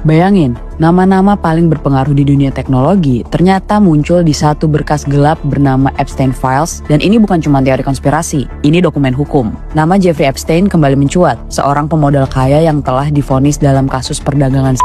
Bayangin, nama-nama paling berpengaruh di dunia teknologi ternyata muncul di satu berkas gelap bernama Epstein Files, dan ini bukan cuma teori konspirasi, ini dokumen hukum. Nama Jeffrey Epstein kembali mencuat, seorang pemodal kaya yang telah divonis dalam kasus perdagangan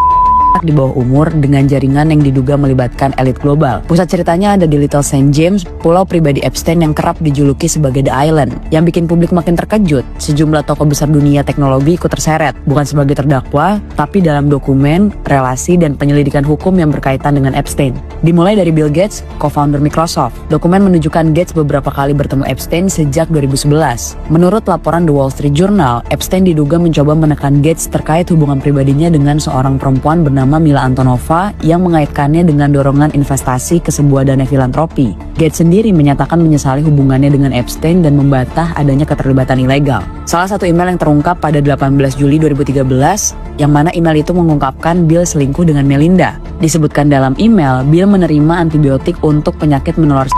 di bawah umur dengan jaringan yang diduga melibatkan elit global. Pusat ceritanya ada di Little St. James, pulau pribadi Epstein yang kerap dijuluki sebagai The Island. Yang bikin publik makin terkejut, sejumlah tokoh besar dunia teknologi ikut terseret, bukan sebagai terdakwa, tapi dalam dokumen, relasi, dan penyelidikan hukum yang berkaitan dengan Epstein. Dimulai dari Bill Gates, co-founder Microsoft. Dokumen menunjukkan Gates beberapa kali bertemu Epstein sejak 2011. Menurut laporan The Wall Street Journal, Epstein diduga mencoba menekan Gates terkait hubungan pribadinya dengan seorang perempuan bernama Mila Antonova yang mengaitkannya dengan dorongan investasi ke sebuah dana filantropi. Gates sendiri menyatakan menyesali hubungannya dengan Epstein dan membantah adanya keterlibatan ilegal. Salah satu email yang terungkap pada 18 Juli 2013, yang mana email itu mengungkapkan Bill selingkuh dengan Melinda. Disebutkan dalam email, Bill menerima antibiotik untuk penyakit menular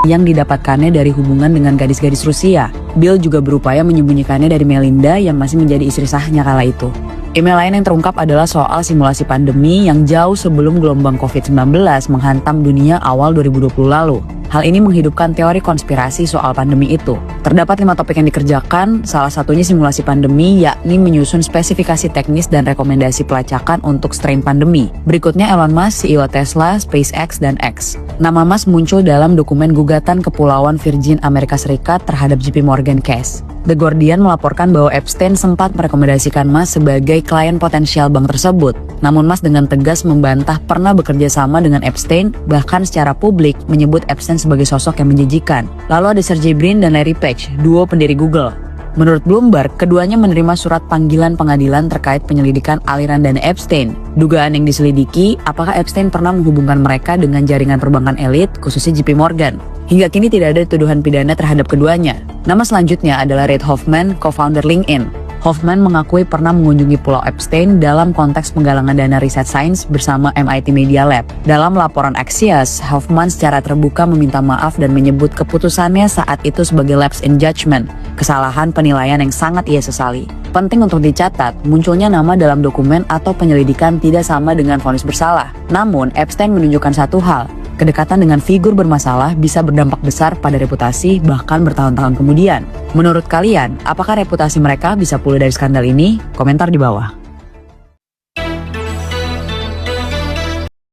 yang didapatkannya dari hubungan dengan gadis-gadis Rusia. Bill juga berupaya menyembunyikannya dari Melinda yang masih menjadi istri sahnya kala itu. Email lain yang terungkap adalah soal simulasi pandemi yang jauh sebelum gelombang COVID-19 menghantam dunia awal 2020 lalu. Hal ini menghidupkan teori konspirasi soal pandemi itu. Terdapat 5 topik yang dikerjakan, salah satunya simulasi pandemi, yakni menyusun spesifikasi teknis dan rekomendasi pelacakan untuk strain pandemi. Berikutnya Elon Musk, CEO Tesla, SpaceX, dan X. Nama Musk muncul dalam dokumen gugatan Kepulauan Virgin Amerika Serikat terhadap JP Morgan Chase. The Guardian melaporkan bahwa Epstein sempat merekomendasikan Musk sebagai klien potensial bank tersebut. Namun Musk dengan tegas membantah pernah bekerja sama dengan Epstein, bahkan secara publik menyebut Epstein sebagai sosok yang menjijikan. Lalu ada Sergey Brin dan Larry Page, duo pendiri Google. Menurut Bloomberg, keduanya menerima surat panggilan pengadilan terkait penyelidikan aliran dana Epstein. Dugaan yang diselidiki, apakah Epstein pernah menghubungkan mereka dengan jaringan perbankan elit, khususnya JP Morgan. Hingga kini tidak ada tuduhan pidana terhadap keduanya. Nama selanjutnya adalah Reid Hoffman, co-founder LinkedIn. Hoffman mengakui pernah mengunjungi Pulau Epstein dalam konteks penggalangan dana riset sains bersama MIT Media Lab. Dalam laporan Axios, Hoffman secara terbuka meminta maaf dan menyebut keputusannya saat itu sebagai lapse in judgment, kesalahan penilaian yang sangat ia sesali. Penting untuk dicatat, munculnya nama dalam dokumen atau penyelidikan tidak sama dengan vonis bersalah. Namun, Epstein menunjukkan satu hal, kedekatan dengan figur bermasalah bisa berdampak besar pada reputasi bahkan bertahun-tahun kemudian. Menurut kalian, apakah reputasi mereka bisa pulih dari skandal ini? Komentar di bawah.